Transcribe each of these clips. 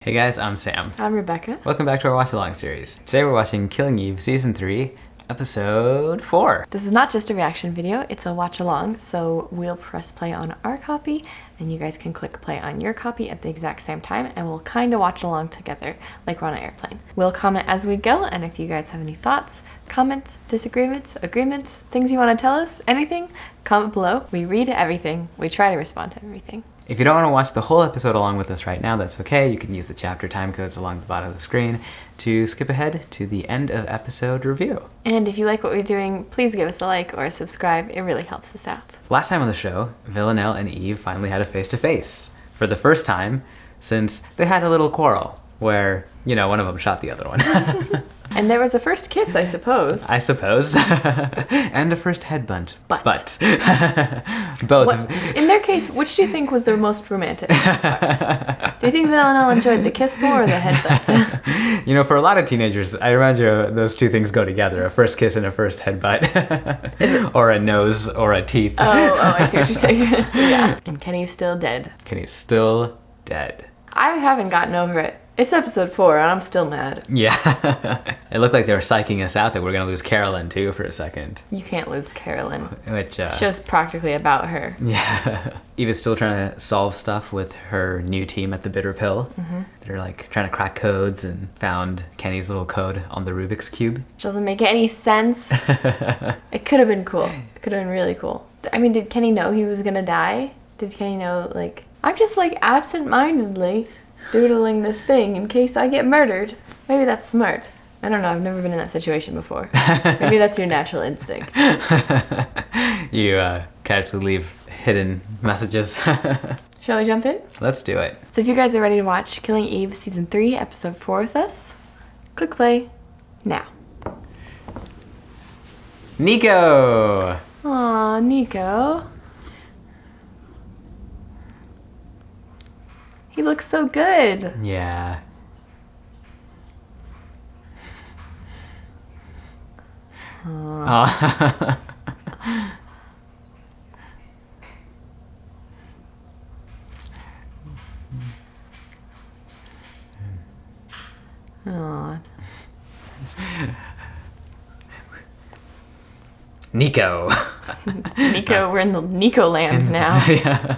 Hey guys, I'm Sam. I'm Rebecca. Welcome back to our watch along series. Today we're watching Killing Eve Season 3, Episode 4. This is not just a reaction video, it's a watch along, so we'll press play on our copy and you guys can click play on your copy at the exact same time and we'll kind of watch along together like we're on an airplane. We'll comment as we go, and if you guys have any thoughts, comments, disagreements, agreements, things you want to tell us, anything, comment below. We read everything. We try to respond to everything. If you don't want to watch the whole episode along with us right now, that's okay. You can use the chapter time codes along the bottom of the screen to skip ahead to the end of episode review. And if you like what we're doing, please give us a like or a subscribe. It really helps us out. Last time on the show, Villanelle and Eve finally had a face-to-face for the first time since they had a little quarrel where, you know, one of them shot the other one. And there was a first kiss, I suppose. I suppose. And a first headbutt. But. Both. What, in their case, which do you think was the most romantic part? Do you think Villanelle enjoyed the kiss more or the headbutt? You know, for a lot of teenagers, I imagine those two things go together. A first kiss and a first headbutt. Or a nose or a teeth. Oh, I see what you're saying. Yeah. And Kenny's still dead. Kenny's still dead. I haven't gotten over it. It's episode 4 and I'm still mad. Yeah. It looked like they were psyching us out that we're going to lose Carolyn too for a second. You can't lose Carolyn. Which, It's just practically about her. Yeah. Eva's still trying to solve stuff with her new team at the Bitter Pill. Mm-hmm. They're like trying to crack codes and found Kenny's little code on the Rubik's Cube. Which doesn't make any sense. It could have been cool. It could have been really cool. I mean, did Kenny know he was gonna die? Did Kenny know, like, I'm just like absent-mindedly doodling this thing in case I get murdered. Maybe that's smart. I don't know, I've never been in that situation before. Maybe that's your natural instinct. You casually leave hidden messages. Shall we jump in? Let's do it. So if you guys are ready to watch Killing Eve Season 3, Episode 4 with us, click play now. Nico! Aw, Nico. He looks so good. Yeah. Aw. Aw. Nico. Nico, we're in the Nico land now. Yeah.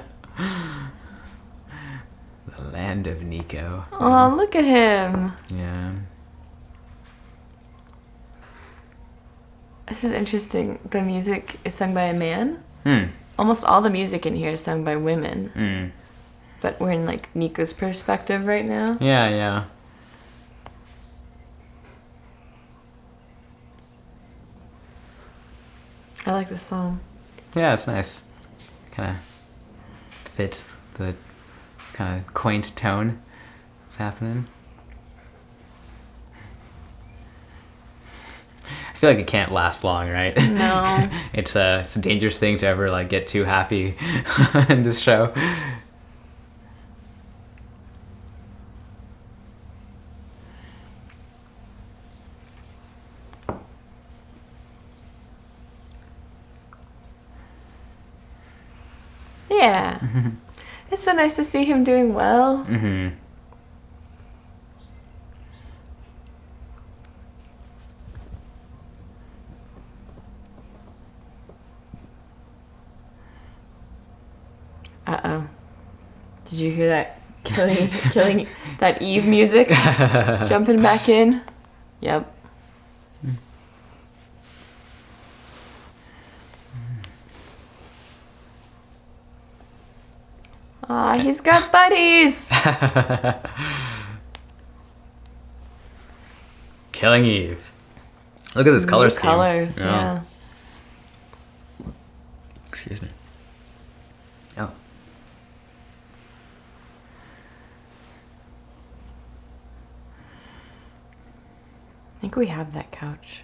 The land of Nico. Oh, look at him. Yeah. This is interesting. The music is sung by a man. Hmm. Almost all the music in here is sung by women. Hmm. But we're in like Nico's perspective right now. Yeah, yeah. I like this song. Yeah, it's nice. Kind of fits the kind of quaint tone that's happening. I feel like it can't last long, right? No. It's a dangerous thing to ever like get too happy in this show. Yeah. It's so nice to see him doing well. Mm-hmm. Uh-oh. Did you hear that killing that Eve music? Jumping back in? Yep. Aw, he's got buddies! Killing Eve. Look at this color scheme. Colors, yeah. Excuse me. Oh. I think we have that couch.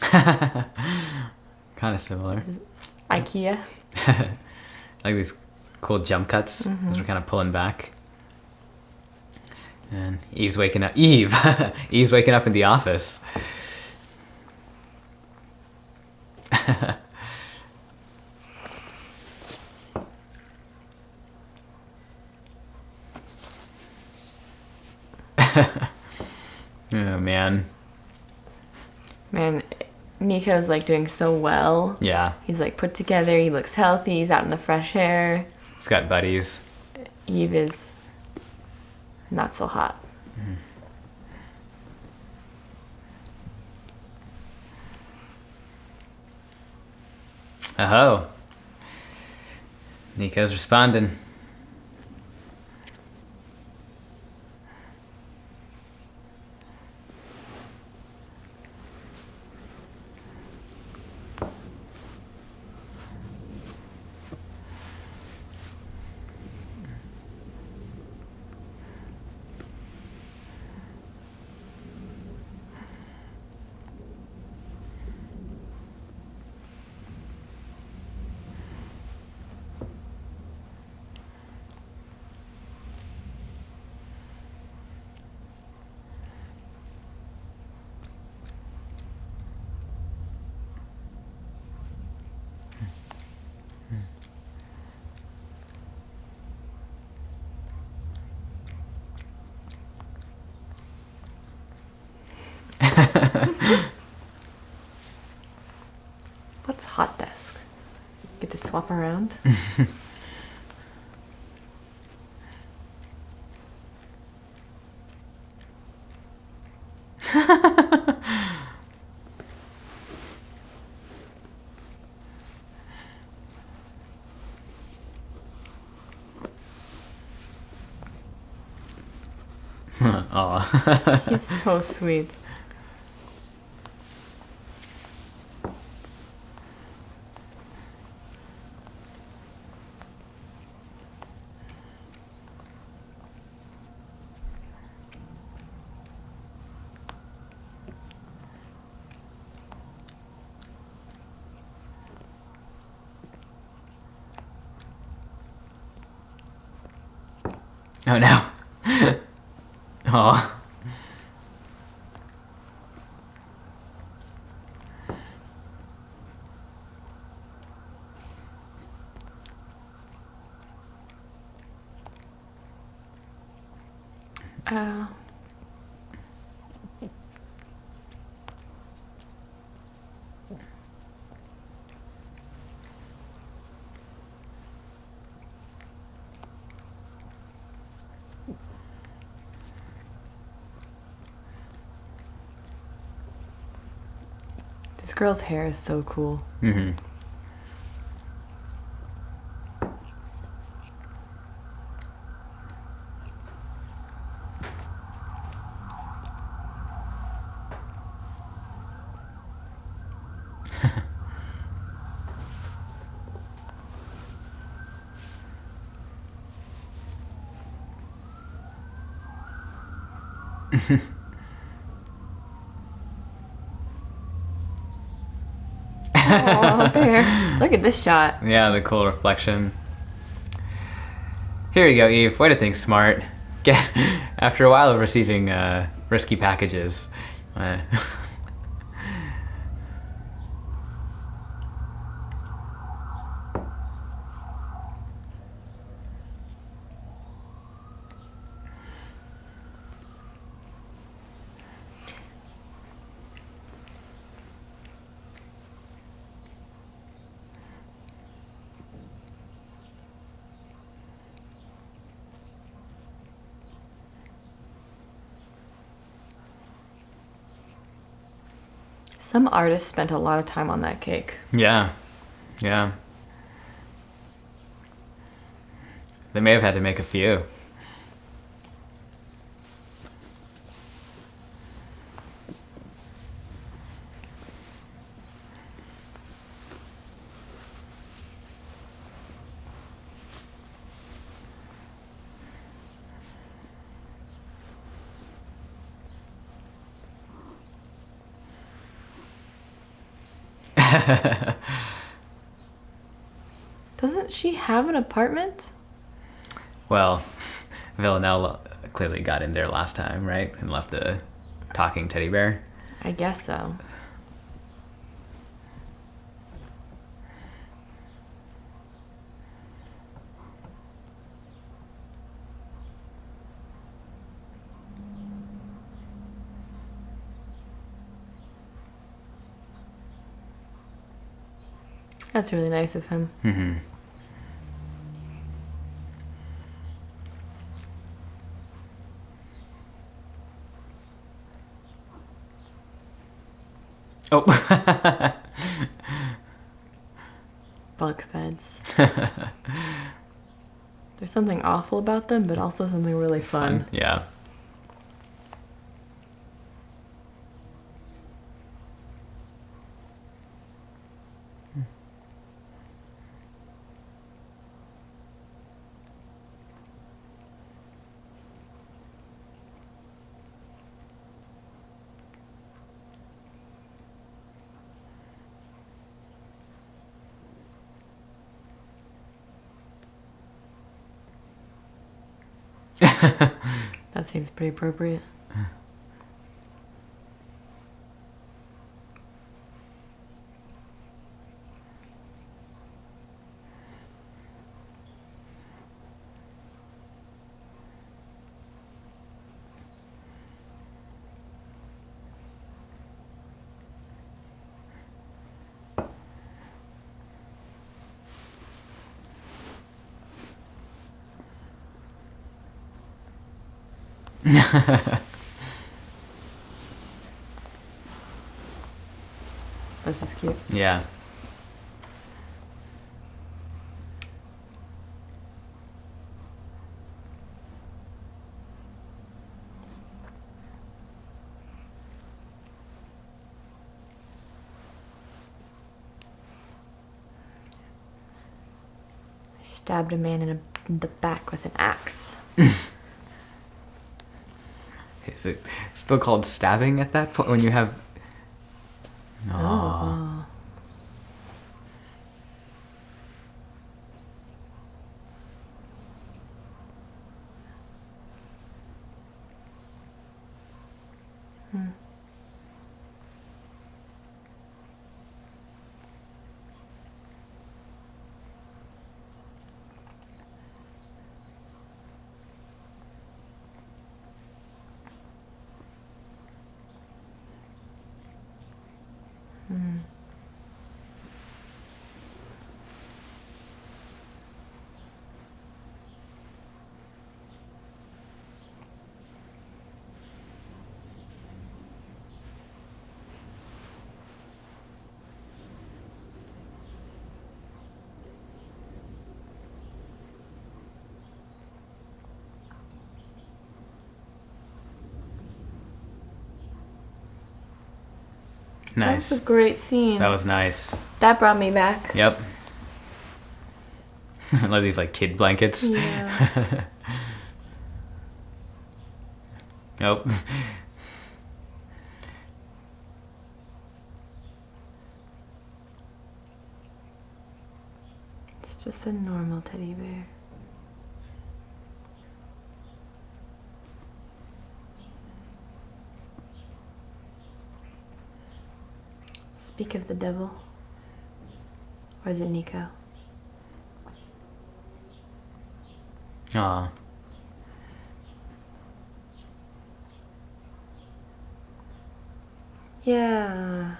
Kind of similar. IKEA. Like these cool jump cuts. Those are kind of pulling back. And Eve's waking up. Eve's waking up in the office. Oh, man. Man, Nico's like doing so well. Yeah. He's like put together, he looks healthy, he's out in the fresh air. He's got buddies. Eve is not so hot. Oh. Nico's responding. What's hot desk? Get to swap around? Aw. He's so sweet. Oh no. Aw. Oh. This girl's hair is so cool. Mm-hmm. Oh, bear. Look at this shot. Yeah, the cool reflection. Here you go, Eve. Way to think smart. After a while of receiving risky packages. Some artists spent a lot of time on that cake. Yeah. Yeah. They may have had to make a few. Doesn't she have an apartment? Well, Villanelle clearly got in there last time, right? And left the talking teddy bear. I guess so. That's really nice of him. Mm-hmm. Oh. Bunk beds. There's something awful about them, but also something really fun. Yeah. That seems pretty appropriate. This is cute. Yeah. I stabbed a man in the back with an axe. Is it still called stabbing at that point when you have... Oh. Nice. That was a great scene. That was nice. That brought me back. Yep. Like these like kid blankets. Yeah. Nope. It's just a normal teddy bear. Speak of the devil. Or is it Nico? Aw. Yeah.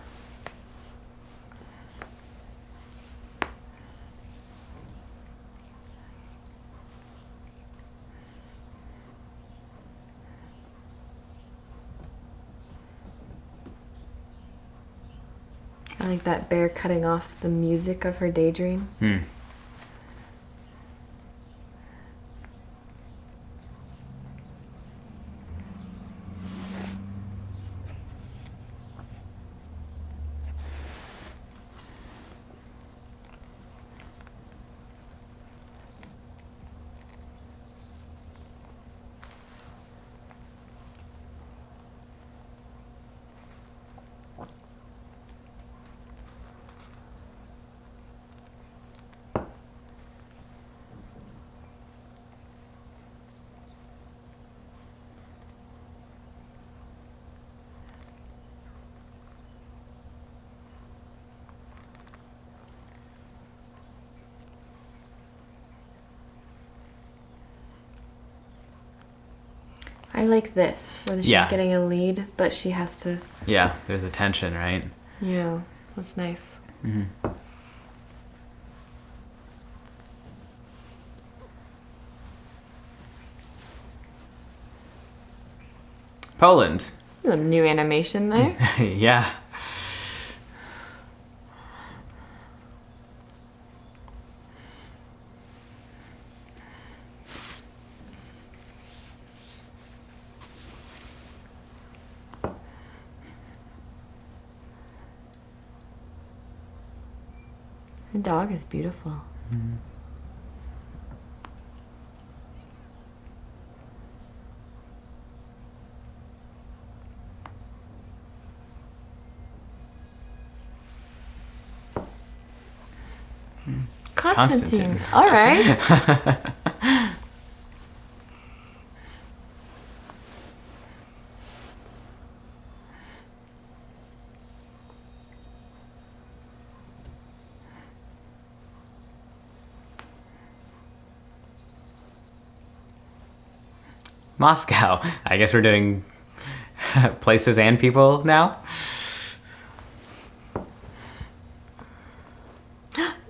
I like that bear cutting off the music of her daydream. Hmm. I like this, where she's Yeah. getting a lead, but she has to... Yeah, there's a tension, right? Yeah, that's nice. Mm-hmm. Poland. A new animation there. Yeah. The dog is beautiful. Mm. Constantine. All right. Moscow. I guess we're doing places and people now.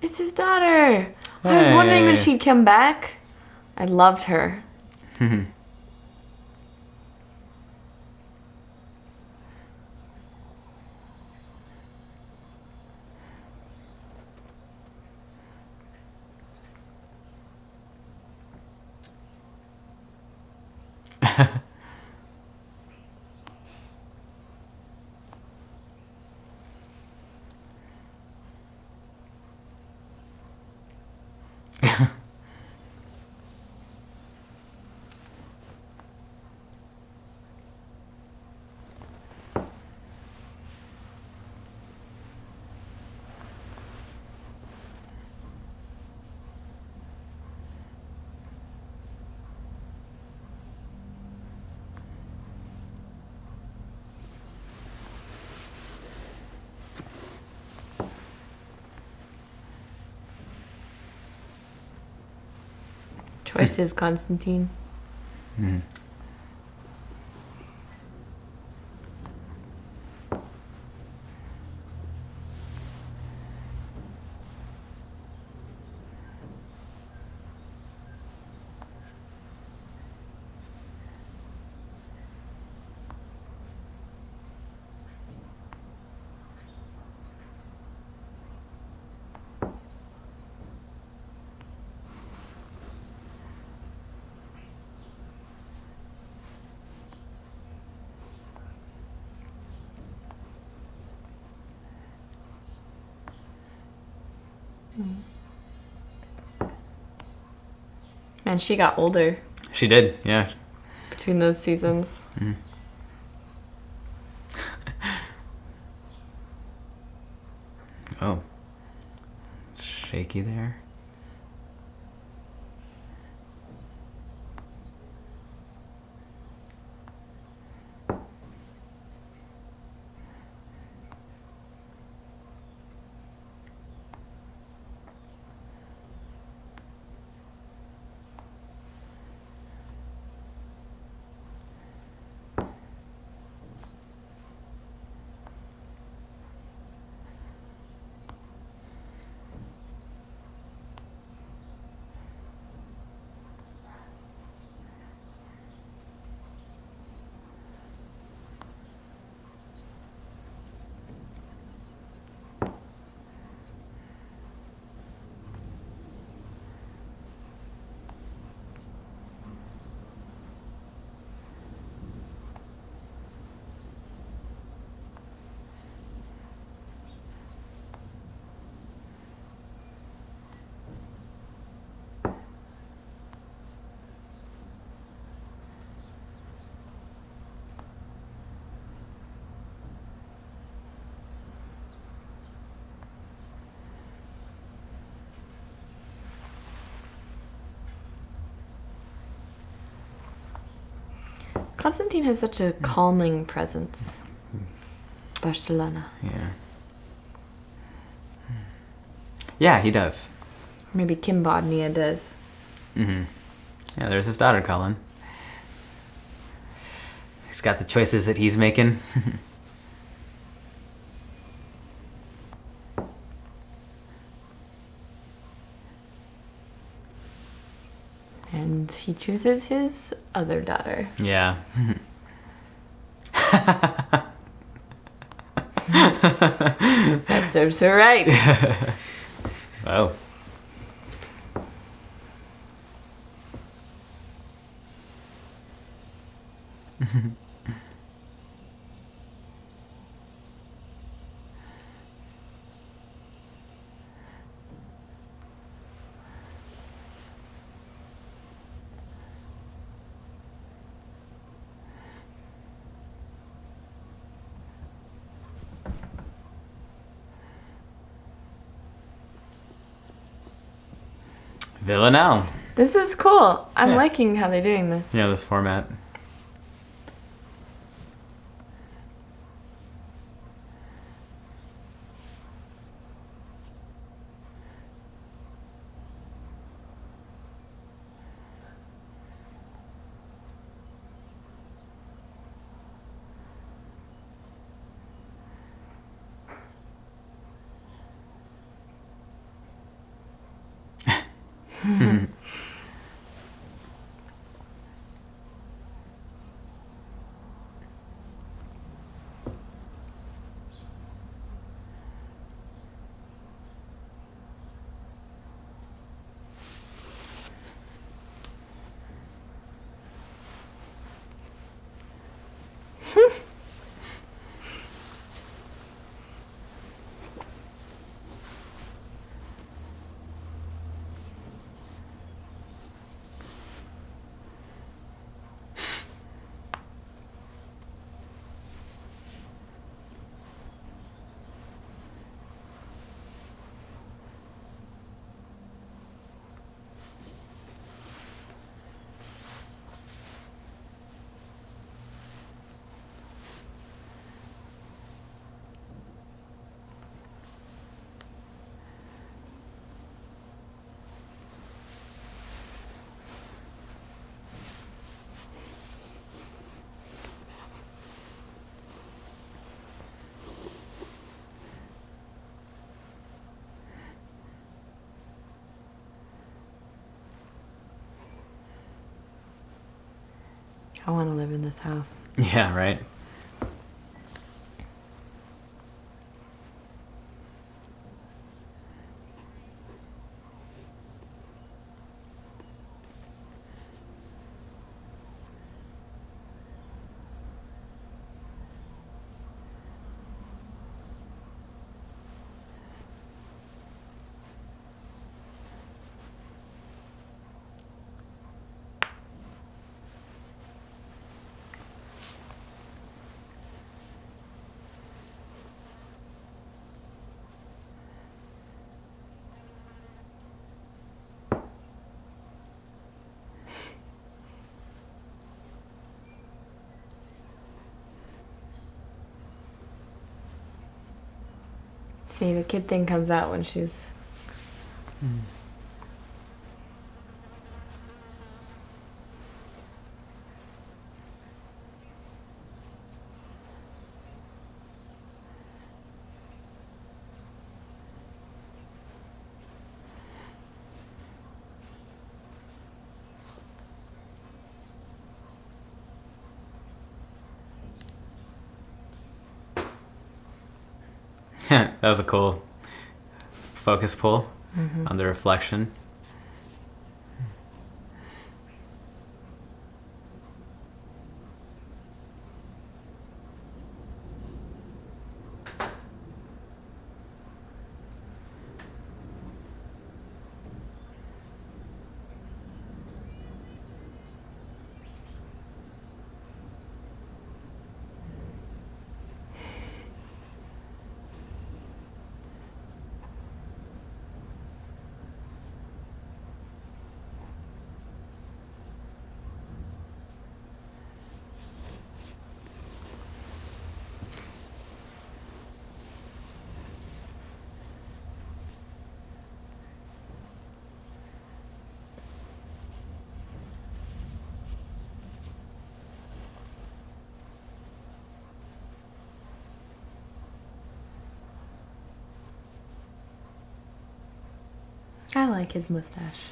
It's his daughter. I was wondering when Hey. she'd come back. I loved her. Choices, Constantine. Mm. And she got older She did, yeah. between those seasons. Mm. Oh. Shaky there. Constantine has such a calming presence. Barcelona. Yeah. Yeah, he does. Maybe Kim Bodnia does. Mm-hmm. Yeah, there's his daughter, Colin. He's got the choices that he's making. And he chooses his other daughter. Yeah. That serves her right. Oh. Villanelle. This is cool. I'm Yeah. liking how they're doing this. Yeah, this format. I want to live in this house. Yeah, right. See, the kid thing comes out when she's... That was a cool focus pull on the reflection. I like his mustache.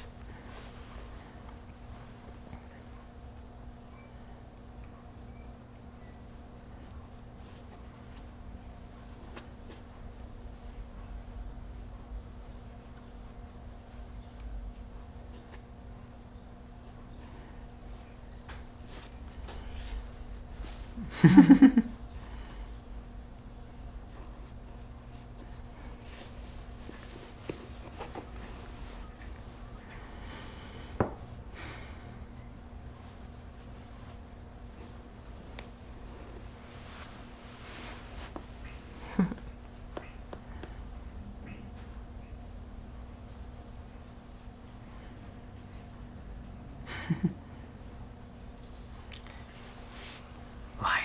Why?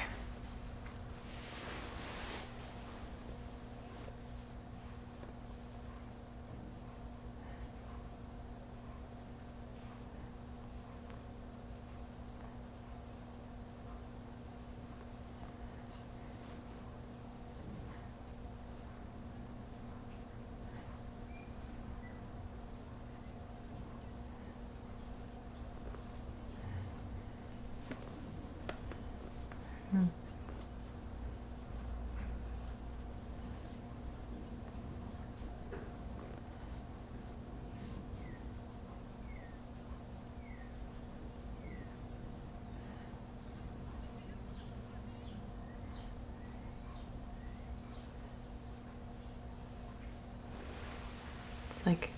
It's like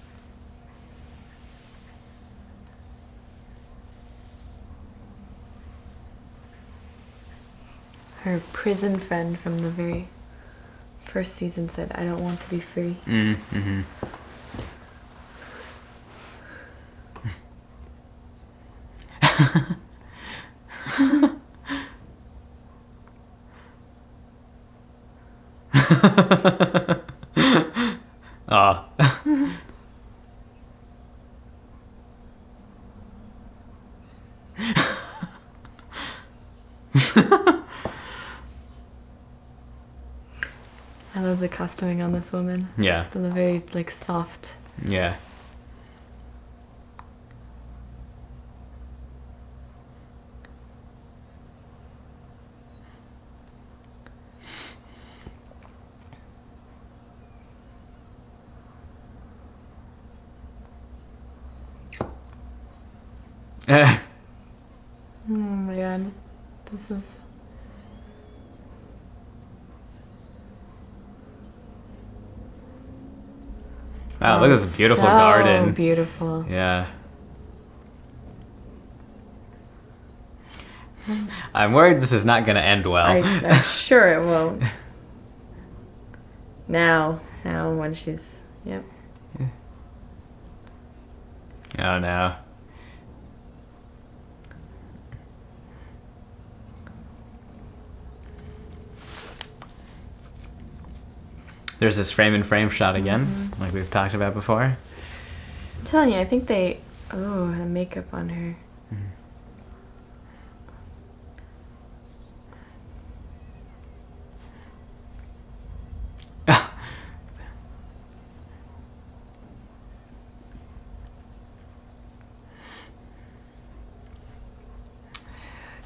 her prison friend from the very first season said, "I don't want to be free." Mm-hmm. Oh. I love the costuming on this woman. Yeah. The very like soft. Yeah. Oh my god. This is Wow, look at this beautiful so garden. Beautiful. Yeah. I'm worried this is not going to end well. I'm sure it won't. Now when she's, yep. Oh no. There's this frame-in-frame shot again, like we've talked about before. I'm telling you, I think they, the makeup on her.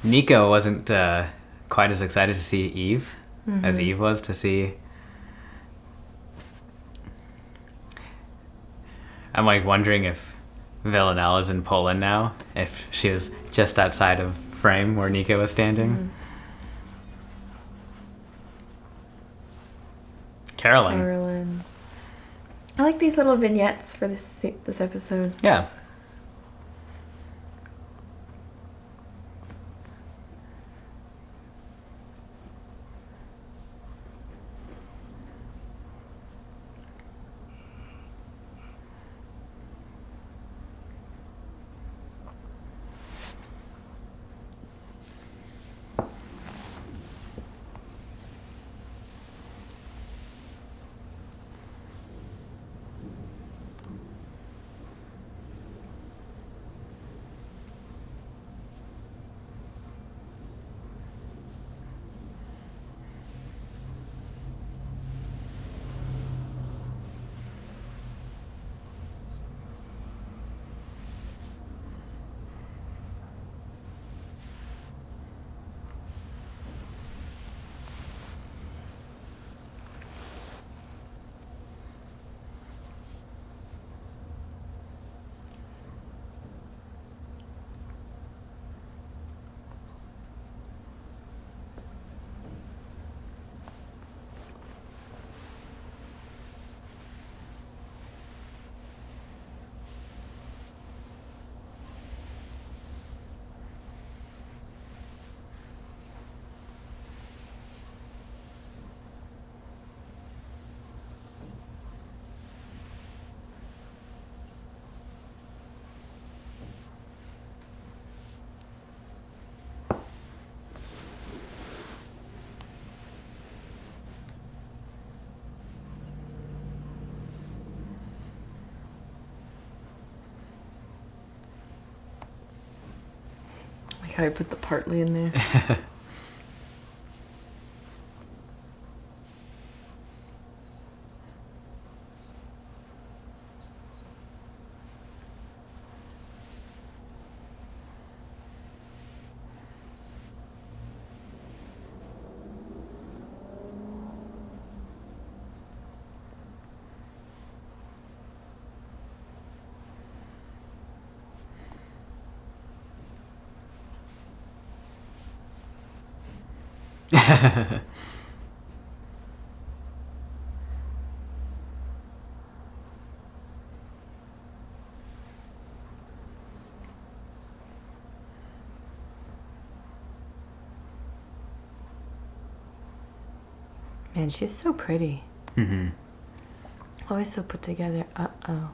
Nico wasn't quite as excited to see Eve as Eve was to see. I'm like wondering if Villanelle is in Poland now, if she was just outside of frame where Nico was standing. Carolyn. I like these little vignettes for this episode. Yeah. like how I put the partly in there. Man, she's so pretty. Mm-hmm. Always so put together. Uh-oh.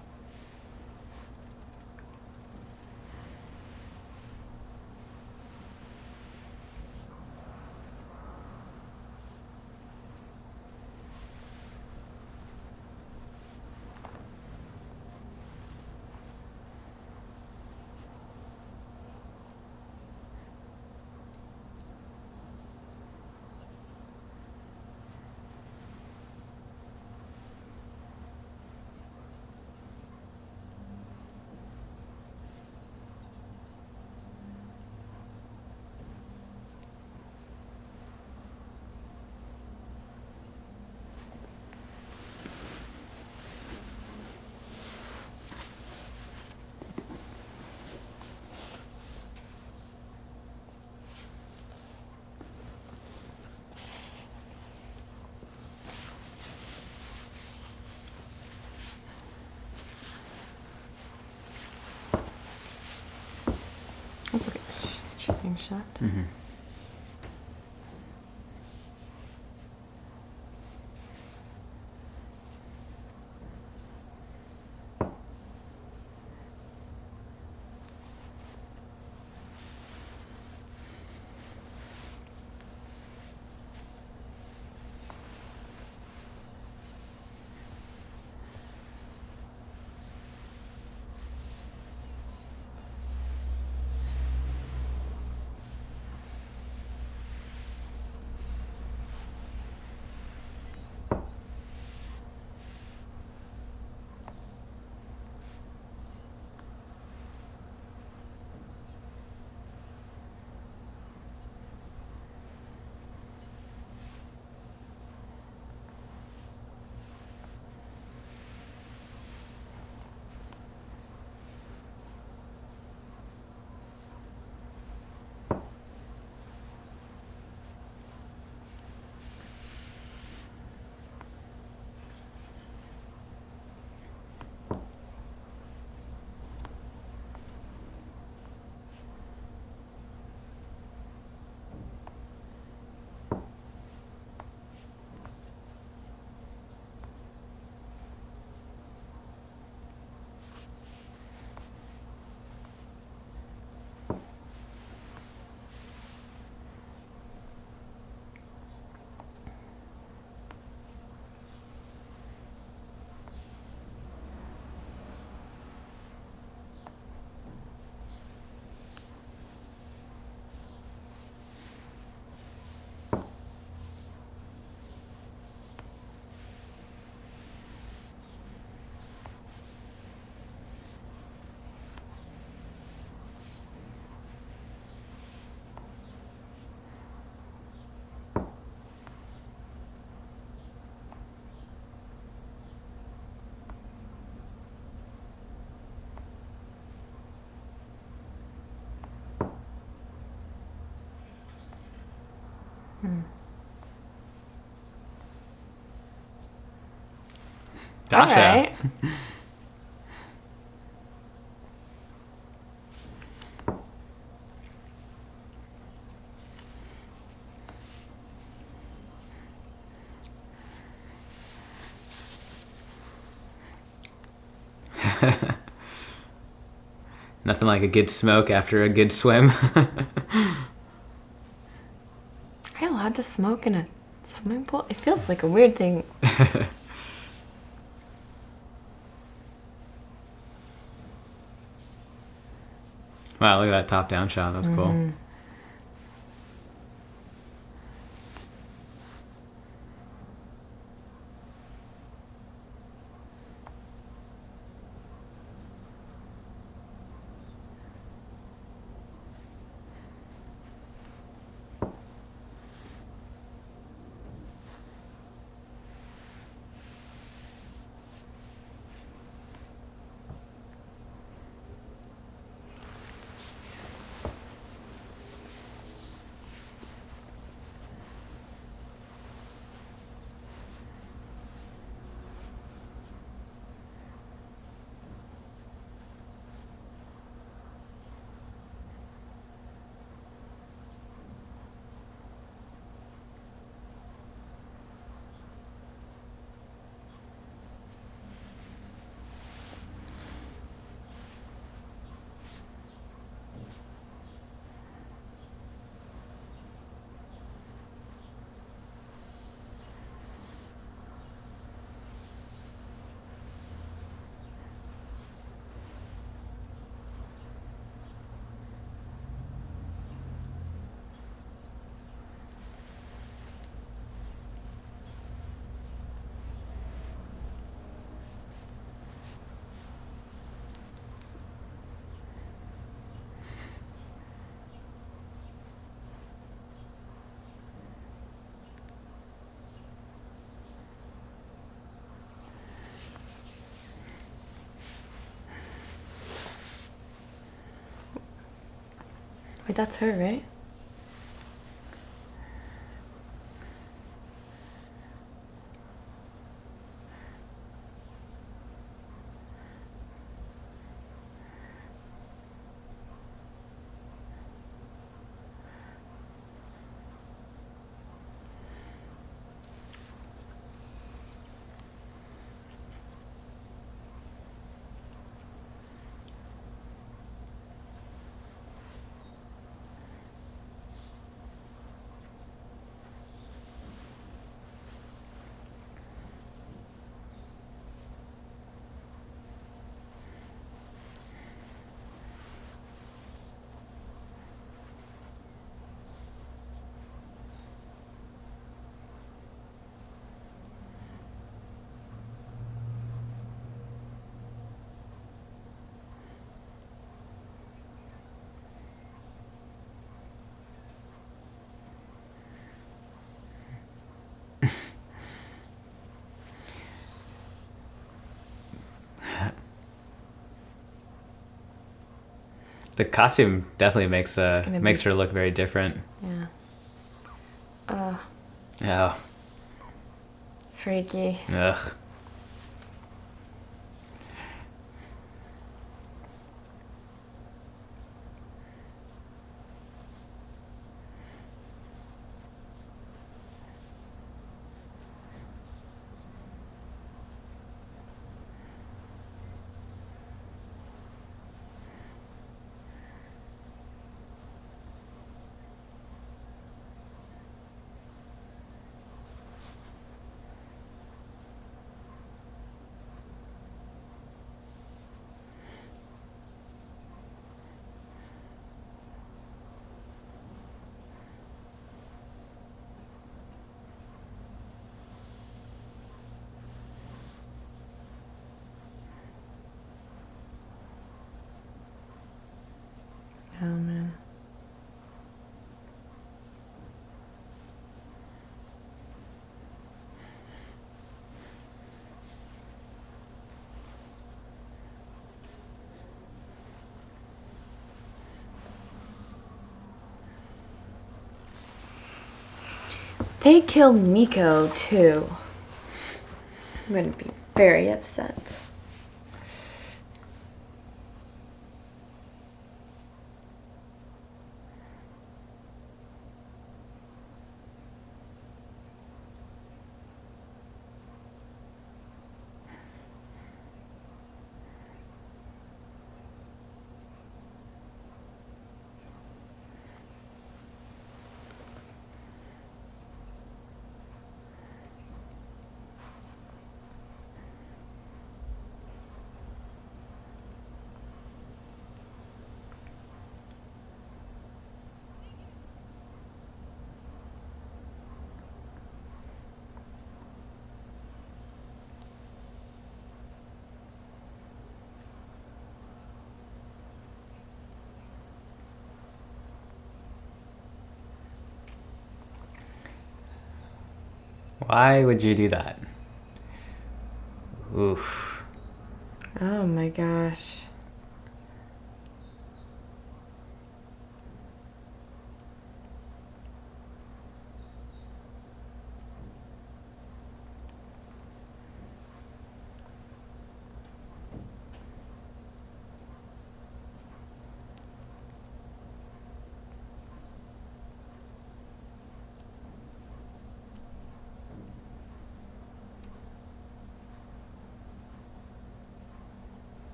That's like an interesting shot. Mm-hmm. Dasha. All right. Nothing like a good smoke after a good swim. Are you allowed to smoke in a swimming pool? It feels like a weird thing. Wow, look at that top-down shot. That's cool. Wait, that's her, right? The costume definitely makes gonna makes be- her look very different. Yeah. Yeah. Freaky. Ugh. Oh man. They kill Miko too. I'm gonna be very upset. Why would you do that? Oof. Oh my gosh.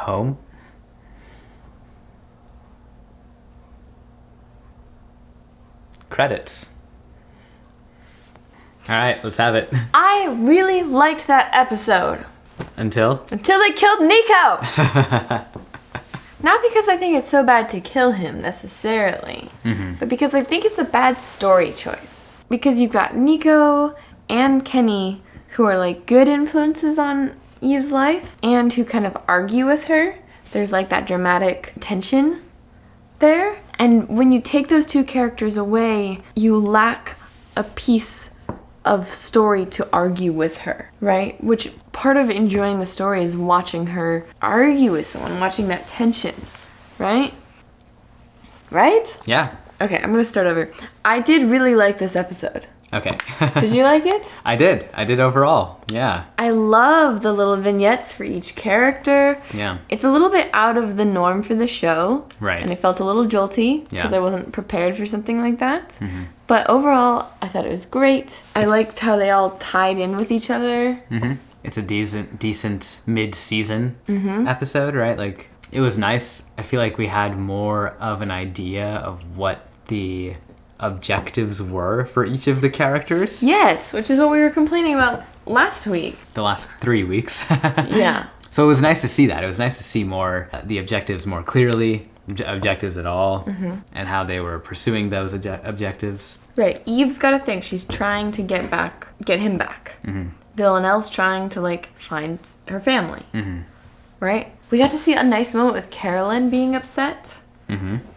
home. Credits. All right, let's have it. I really liked that episode. Until they killed Nico! Not because I think it's so bad to kill him, necessarily. But because I think it's a bad story choice. Because you've got Nico and Kenny, who are like good influences on Eve's life, and who kind of argue with her. There's like that dramatic tension there. And when you take those two characters away, you lack a piece of story to argue with her, right? Which part of enjoying the story is watching her argue with someone, watching that tension, right? Right? Yeah. Okay, I'm gonna start over. I did really like this episode. Okay. Did you like it? I did overall. Yeah. I love the little vignettes for each character. Yeah. It's a little bit out of the norm for the show. Right. And it felt a little jolty because Yeah. I wasn't prepared for something like that. But overall, I thought it was great. I liked how they all tied in with each other. It's a decent mid-season episode, right? Like, it was nice. I feel like we had more of an idea of what the objectives were for each of the characters. Yes, which is what we were complaining about last week. The last 3 weeks. Yeah. So it was nice to see that. It was nice to see more the objectives more clearly, objectives at all, and how they were pursuing those objectives. Right. Eve's got a thing. She's trying to get him back. Villanelle's trying to like find her family. Right? We got to see a nice moment with Carolyn being upset.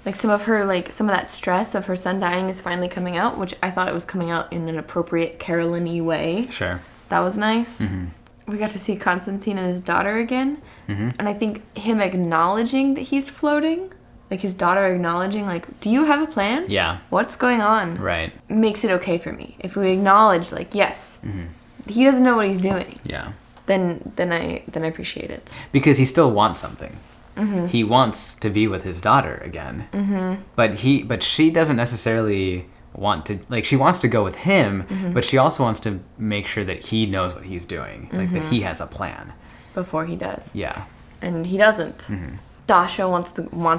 Like some of that stress of her son dying is finally coming out, which I thought it was coming out in an appropriate Carolyn-y way. Sure. That was nice. We got to see Constantine and his daughter again. And I think him acknowledging that he's floating, like his daughter acknowledging, like, do you have a plan? Yeah. What's going on? Right. Makes it okay for me. If we acknowledge, like, yes, he doesn't know what he's doing. Yeah. Then I appreciate it. Because he still wants something. He wants to be with his daughter again. But she doesn't necessarily want to, like, she wants to go with him, but she also wants to make sure that he knows what he's doing, like that he has a plan Before he does. Yeah. And he doesn't. Dasha wants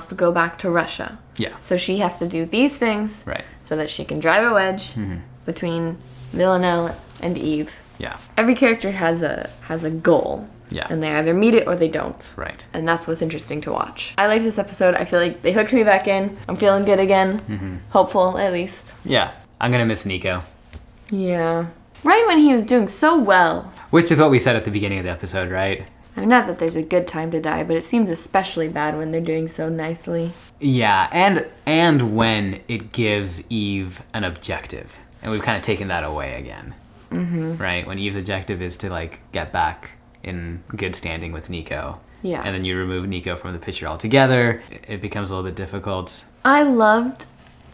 to go back to Russia. Yeah. So she has to do these things Right. so that she can drive a wedge between Villanelle and Eve. Yeah. Every character has a goal. Yeah. And they either meet it or they don't. Right. And that's what's interesting to watch. I liked this episode. I feel like they hooked me back in. I'm feeling good again. Hopeful, at least. Yeah. I'm gonna miss Nico. Yeah. Right when he was doing so well. Which is what we said at the beginning of the episode, right? I mean, not that there's a good time to die, but it seems especially bad when they're doing so nicely. Yeah, and when it gives Eve an objective. And we've kind of taken that away again. Right? When Eve's objective is to, like, get back in good standing with Nico. Yeah. And then you remove Nico from the picture altogether. It becomes a little bit difficult. I loved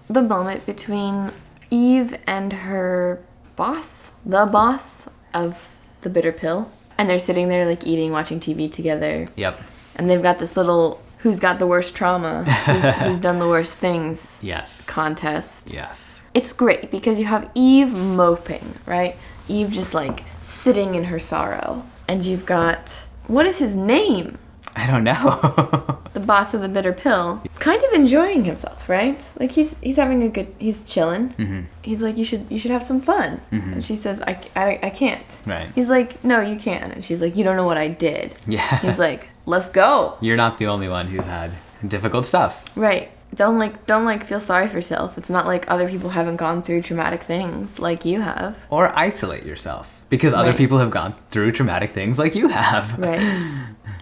the moment between Eve and her boss, the boss of the bitter pill. And they're sitting there, like, eating, watching TV together. Yep. And they've got this little who's got the worst trauma, who's done the worst things Yes. contest. Yes. It's great because you have Eve moping, right? Eve just, like, sitting in her sorrow. And you've got, what is his name? I don't know. The boss of the bitter pill, kind of enjoying himself, right? Like he's having a good, he's chilling. He's like, you should have some fun. And she says, I can't. Right. He's like, no, you can. And she's like, you don't know what I did. Yeah. He's like, let's go. You're not the only one who's had difficult stuff. Right. Don't feel sorry for yourself. It's not like other people haven't gone through traumatic things like you have. Or isolate yourself. Because other Right. people have gone through traumatic things like you have. Right.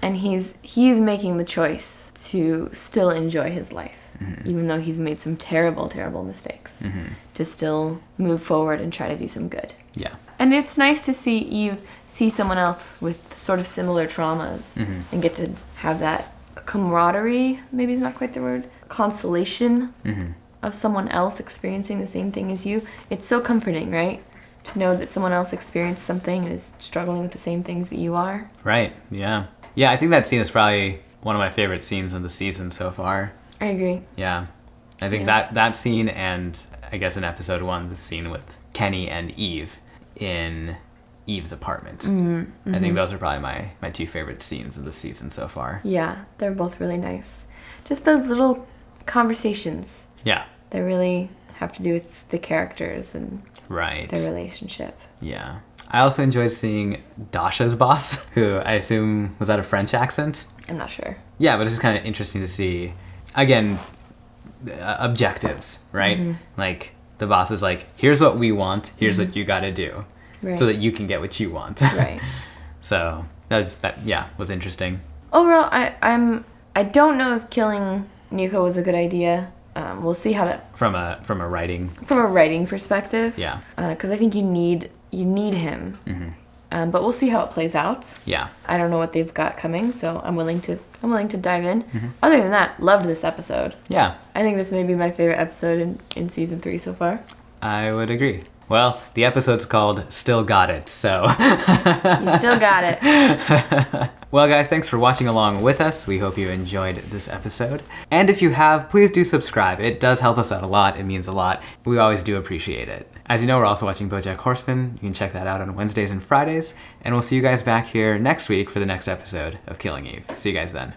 And he's making the choice to still enjoy his life, even though he's made some terrible, terrible mistakes, to still move forward and try to do some good. Yeah. And it's nice to see Eve see someone else with sort of similar traumas and get to have that camaraderie, maybe it's not quite the word, consolation of someone else experiencing the same thing as you. It's so comforting, right? To know that someone else experienced something and is struggling with the same things that you are. Right. Yeah. Yeah, I think that scene is probably one of my favorite scenes of the season so far. I agree. Yeah. I think that scene, and I guess in episode 1, the scene with Kenny and Eve in Eve's apartment. I think those are probably my two favorite scenes of the season so far. Yeah, they're both really nice. Just those little conversations. Yeah. That really have to do with the characters and right. their relationship. Yeah. I also enjoyed seeing Dasha's boss, who I assume was that a French accent? I'm not sure. Yeah, but it's just kind of interesting to see, again, objectives, right? Like, the boss is like, here's what we want, here's what you gotta do, so that you can get what you want. Right. So, was interesting. Overall, I don't know if killing Nico was a good idea. We'll see how that... From a writing... From a writing perspective. Yeah. Because I think you need him. But we'll see how it plays out. Yeah. I don't know what they've got coming, so I'm willing to dive in. Other than that, loved this episode. Yeah. I think this may be my favorite episode in season 3 so far. I would agree. Well, the episode's called Still Got It, so... You still got it. Well, guys, thanks for watching along with us. We hope you enjoyed this episode. And if you have, please do subscribe. It does help us out a lot. It means a lot. We always do appreciate it. As you know, we're also watching BoJack Horseman. You can check that out on Wednesdays and Fridays. And we'll see you guys back here next week for the next episode of Killing Eve. See you guys then.